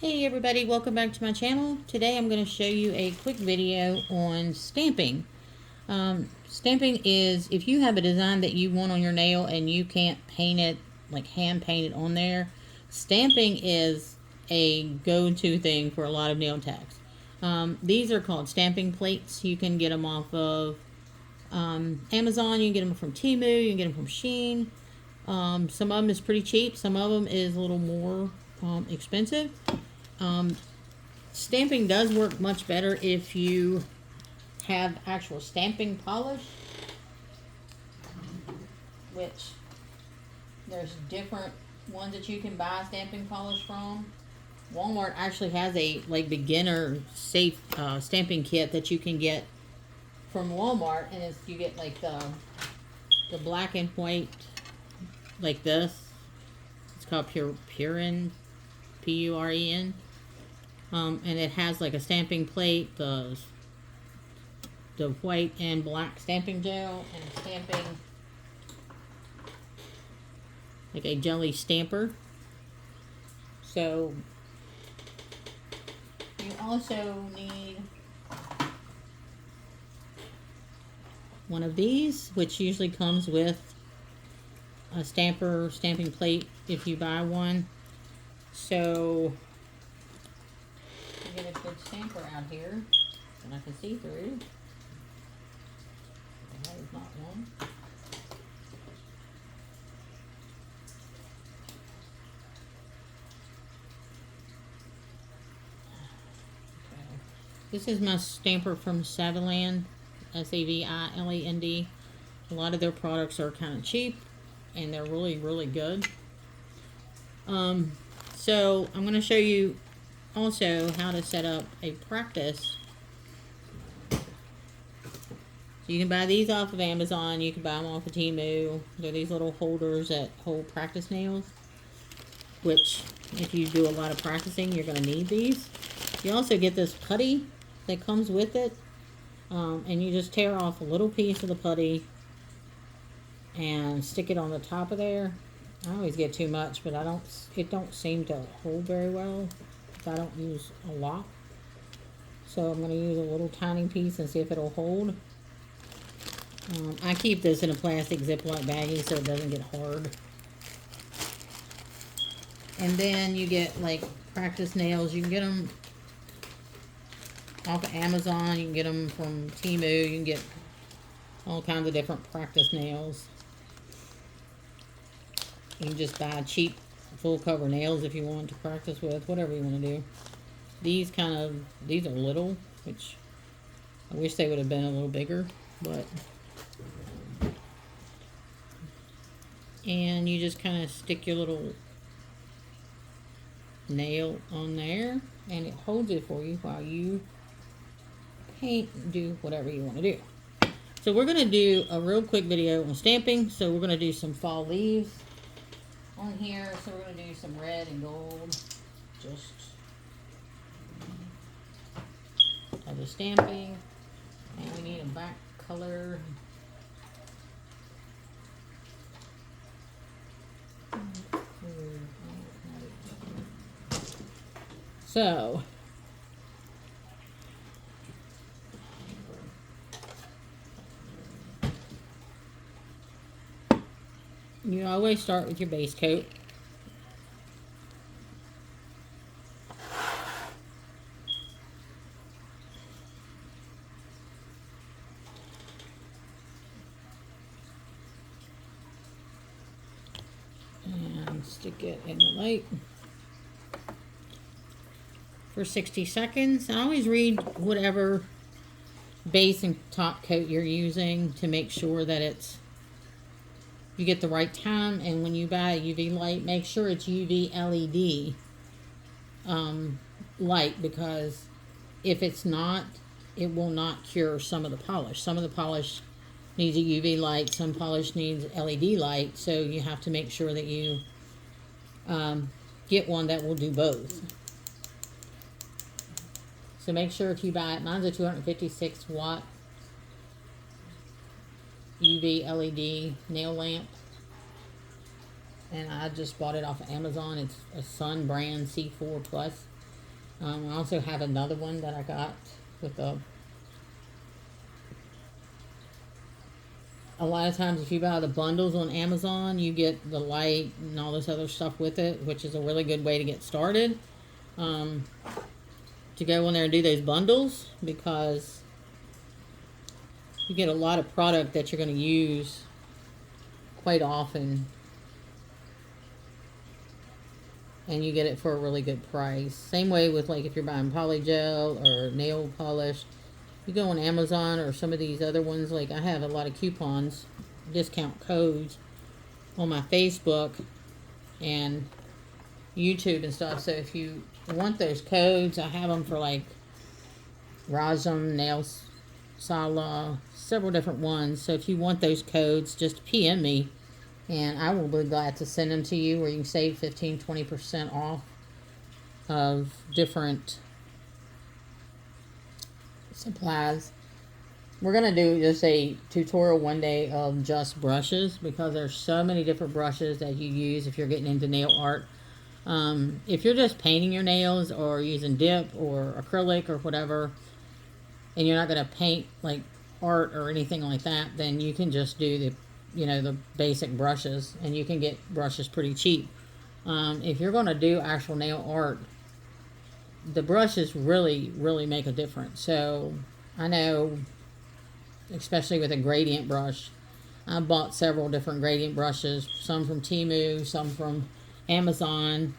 Hey everybody, welcome back to my channel. Today I'm going to show you a quick video on stamping. Stamping is if you have a design that you want on your nail and you can't paint it, like hand paint it on there, stamping is a go-to thing for a lot of nail techs. These are called stamping plates. You can get them off of Amazon, you can get them from Temu, you can get them from Shein. Some of them is pretty cheap, some of them is a little more expensive. Stamping does work much better if you have actual stamping polish, which there's different ones that you can buy stamping polish from. Walmart actually has a beginner safe stamping kit that you can get from Walmart, and it's, you get like the black and white like this. It's called Puren, P-U-R-E-N. And it has like a stamping plate, the white and black stamping gel, and stamping, like a jelly stamper. So you also need one of these, which usually comes with a stamping plate if you buy one. So get a good stamper out here that I can see through. That is not one. Okay. This is my stamper from Savilland, S-A-V-I-L-A-N-D. A lot of their products are kind of cheap and they're really, really good. So I'm going to show you also how to set up a practice. So you can buy these off of Amazon, you can buy them off of Temu. They're these little holders that hold practice nails, which if you do a lot of practicing, you're going to need these. You also get this putty that comes with it, and you just tear off a little piece of the putty and stick it on the top of there. I always get too much, but it don't seem to hold very well. I don't use a lot, so I'm going to use a little tiny piece and see if it'll hold. I keep this in a plastic Ziploc baggie so it doesn't get hard. And then you get like practice nails. You can get them off of Amazon, you can get them from Temu, you can get all kinds of different practice nails. You can just buy cheap full cover nails if you want to practice with, whatever you want to do. These are little, which I wish they would have been a little bigger, but. And you just kind of stick your little nail on there, and it holds it for you while you paint and do whatever you want to do. So we're going to do a real quick video on stamping. So we're going to do some fall leaves on here. So we're going to do some red and gold, just of the stamping, and we need a back color. So you always start with your base coat. And stick it in the light for 60 seconds. I always read whatever base and top coat you're using to make sure that you get the right time. And when you buy a UV light, make sure it's UV LED light, because if it's not, it will not cure some of the polish. Some of the polish needs a UV light, some polish needs LED light, so you have to make sure that you get one that will do both. So make sure if you buy it, mine's a 256 watt UV LED nail lamp. and I just bought it off of Amazon. It's a Sun brand C4 Plus. I also have another one that I got with a lot of times if you buy the bundles on Amazon, you get the light and all this other stuff with it, which is a really good way to get started. To go in there and do those bundles, because you get a lot of product that you're going to use quite often, and you get it for a really good price. Same way with, like, if you're buying polygel or nail polish, you go on Amazon or some of these other ones. Like, I have a lot of coupons, discount codes on my Facebook and YouTube and stuff. So if you want those codes, I have them for, like, Rajam, Nail Sala, several different ones. So if you want those codes, just PM me and I will be glad to send them to you, where you can save 15-20% off of different supplies. We're going to do just a tutorial one day of just brushes, because there's so many different brushes that you use if you're getting into nail art. If you're just painting your nails or using dip or acrylic or whatever, and you're not going to paint like art or anything like that, then you can just do the, the basic brushes, and you can get brushes pretty cheap. If you're going to do actual nail art, the brushes really, really make a difference. So I know, especially with a gradient brush, I bought several different gradient brushes, some from Temu, some from Amazon,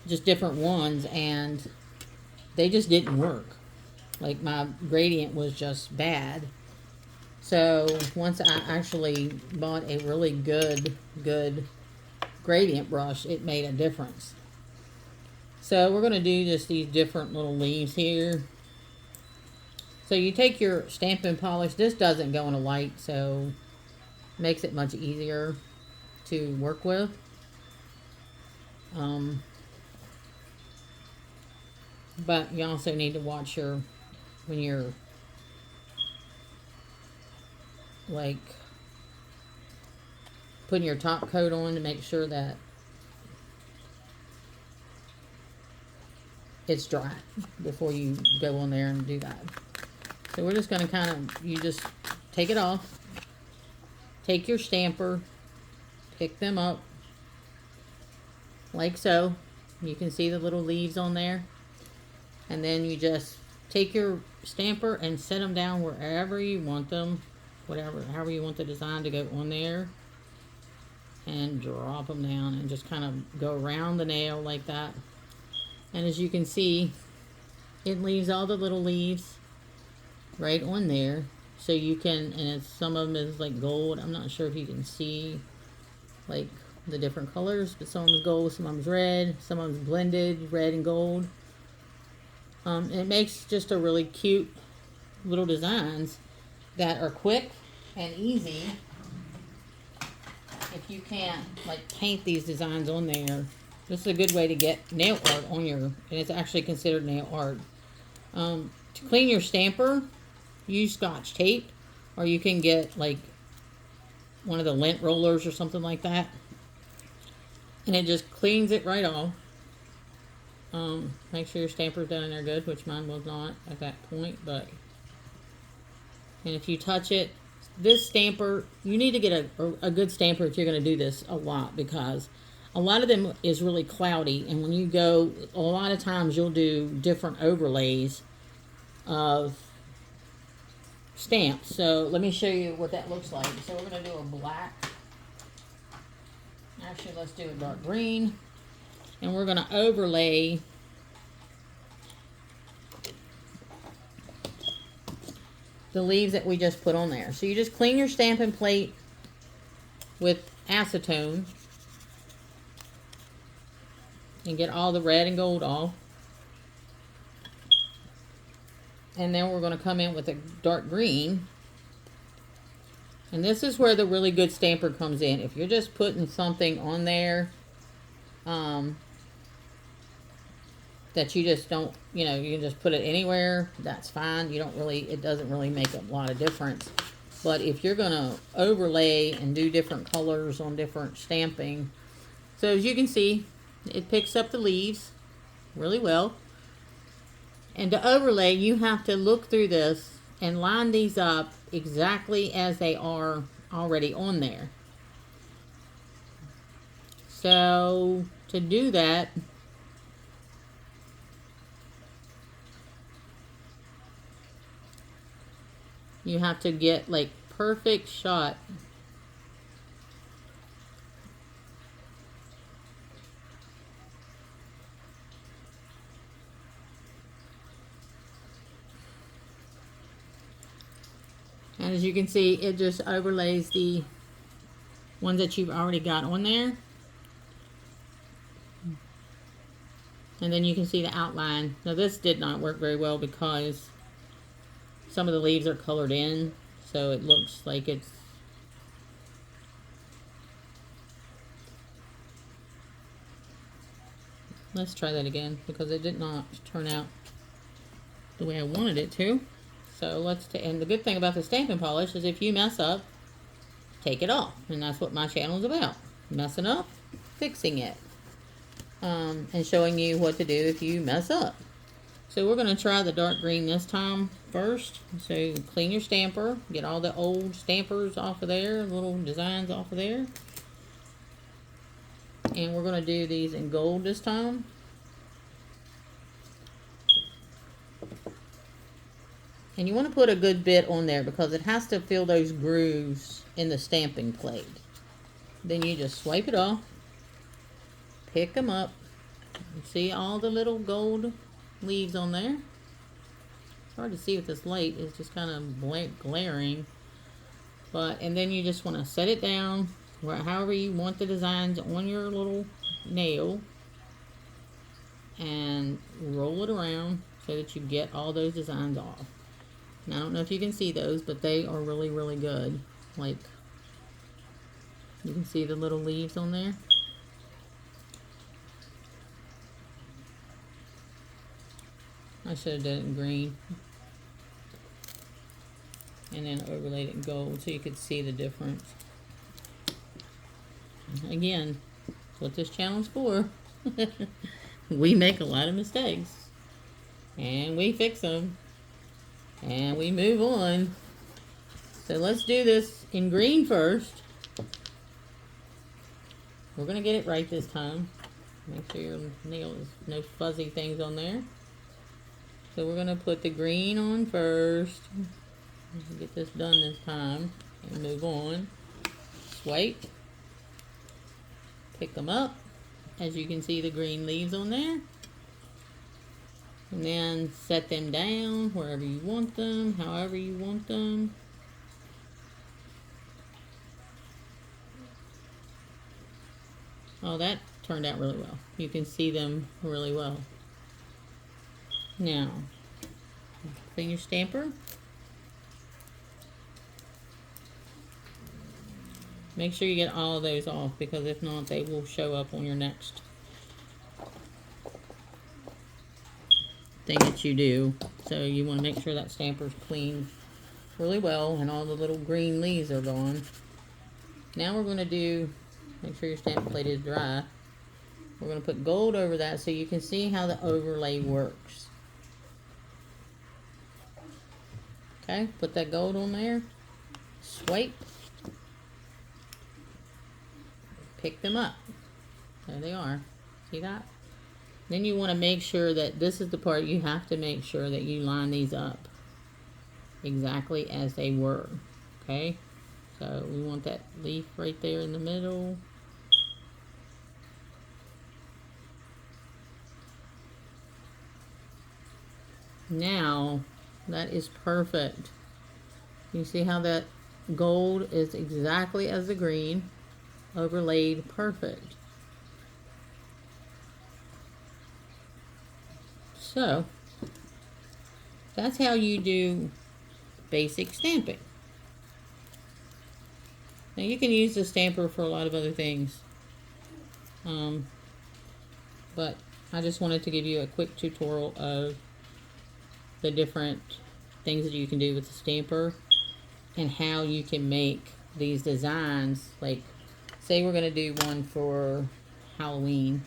just different ones, and they just didn't work. Like, my gradient was just bad. So once I actually bought a really good gradient brush, it made a difference. So we're going to do just these different little leaves here. So you take your Stampin' Polish. This doesn't go in a light, so it makes it much easier to work with. But you also need to watch when you're like putting your top coat on, to make sure that it's dry before you go on there and do that. So we're just going to you just take it off, take your stamper, pick them up like so. You can see the little leaves on there, and then you just take your stamper and set them down wherever you want them, however you want the design to go on there, and drop them down and just kind of go around the nail like that. And as you can see, it leaves all the little leaves right on there. So you can, and some of them is like gold. I'm not sure if you can see like the different colors, but some of them is gold, some of them is red, some of them is blended red and gold. It makes just a really cute little designs that are quick and easy. If you can't like paint these designs on there, this is a good way to get nail art on and it's actually considered nail art. To clean your stamper, use Scotch tape, or you can get like one of the lint rollers or something like that, and it just cleans it right off. Make sure your stamper's done in there good, which mine was not at that point, and if you touch it, this stamper, you need to get a good stamper if you're going to do this a lot, because a lot of them is really cloudy, and when you go, a lot of times you'll do different overlays of stamps. So let me show you what that looks like. So we're going to do a black. Actually, let's do a dark green, and we're going to overlay the leaves that we just put on there. So you just clean your stamping plate with acetone and get all the red and gold off. And then we're going to come in with a dark green. And this is where the really good stamper comes in. If you're just putting something on there that you just don't, you can just put it anywhere, that's fine. It doesn't really make a lot of difference. But if you're going to overlay and do different colors on different stamping, so as you can see, it picks up the leaves really well. And to overlay, you have to look through this and line these up exactly as they are already on there. So to do that, you have to get like perfect shot. And as you can see, it just overlays the ones that you've already got on there. And then you can see the outline. Now this did not work very well because some of the leaves are colored in, so it looks like it's let's try that again because it did not turn out the way I wanted it to. So and the good thing about the stamping polish is if you mess up, take it off. And that's what my channel is about. Messing up, fixing it. And showing you what to do if you mess up. So we're going to try the dark green this time first. So clean your stamper. Get all the old stampers off of there. Little designs off of there. And we're going to do these in gold this time. And you want to put a good bit on there because it has to fill those grooves in the stamping plate. Then you just swipe it off. Pick them up. You see all the little gold leaves on there? It's hard to see with this light. It's just kind of glaring. And then you just want to set it down however you want the designs on your little nail. And roll it around so that you get all those designs off. Now, I don't know if you can see those, but they are really, really good. Like, you can see the little leaves on there. I should have done it in green. And then overlaid it in gold so you could see the difference. Again, that's what this channel's for. We make a lot of mistakes. And we fix them. And we move on. So let's do this in green first. We're going to get it right this time. Make sure your nail is no fuzzy things on there. So we're going to put the green on first. Get this done this time. And move on. Swipe. Pick them up. As you can see the green leaves on there. And then set them down wherever you want them, however you want them. Oh, that turned out really well. You can see them really well. Now, clean your stamper. Make sure you get all of those off because if not, they will show up on your next thing that you do. So you want to make sure that stamper's clean really well and all the little green leaves are gone. Now we're going to make sure your stamp plate is dry. We're going to put gold over that so you can see how the overlay works. Okay, put that gold on there. Swipe. Pick them up. There they are. See that? Then you want to make sure that this is the part you have to make sure that you line these up exactly as they were. Okay? So we want that leaf right there in the middle. Now, that is perfect. You see how that gold is exactly as the green, overlaid perfect. So, that's how you do basic stamping. Now you can use the stamper for a lot of other things. But I just wanted to give you a quick tutorial of the different things that you can do with the stamper and how you can make these designs. Like, say we're going to do one for Halloween.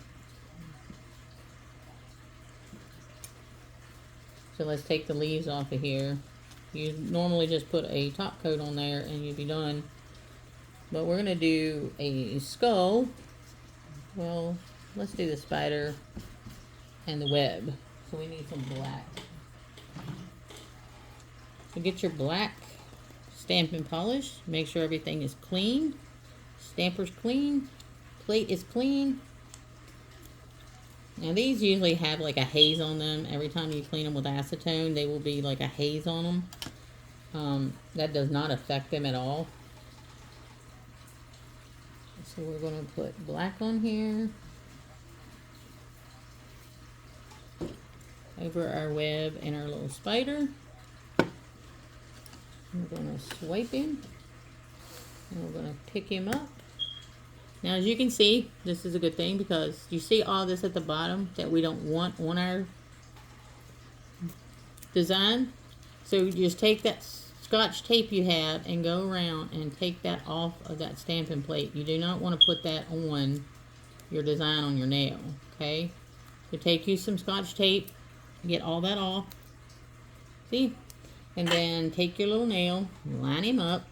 So let's take the leaves off of here. You normally just put a top coat on there and you'll be done. But we're going to do a skull. Well, let's do the spider and the web. So we need some black. So get your black stamping polish. Make sure everything is clean. Stamper's clean. Plate is clean. Now these usually have like a haze on them. Every time you clean them with acetone, they will be like a haze on them. That does not affect them at all. So we're going to put black on here. Over our web and our little spider. We're going to swipe him. And we're going to pick him up. Now as you can see, this is a good thing because you see all this at the bottom that we don't want on our design. So you just take that Scotch tape you have and go around and take that off of that stamping plate. You do not want to put that on your design on your nail, okay? So take you some Scotch tape, get all that off, see? And then take your little nail, line him up.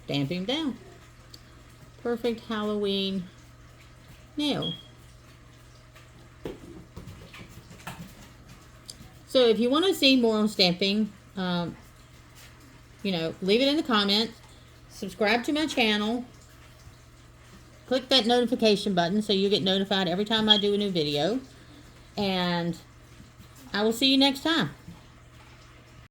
Stamp him down. Perfect Halloween nail. So if you want to see more on stamping, you know, leave it in the comments. Subscribe to my channel. Click that notification button so you get notified every time I do a new video. And I will see you next time.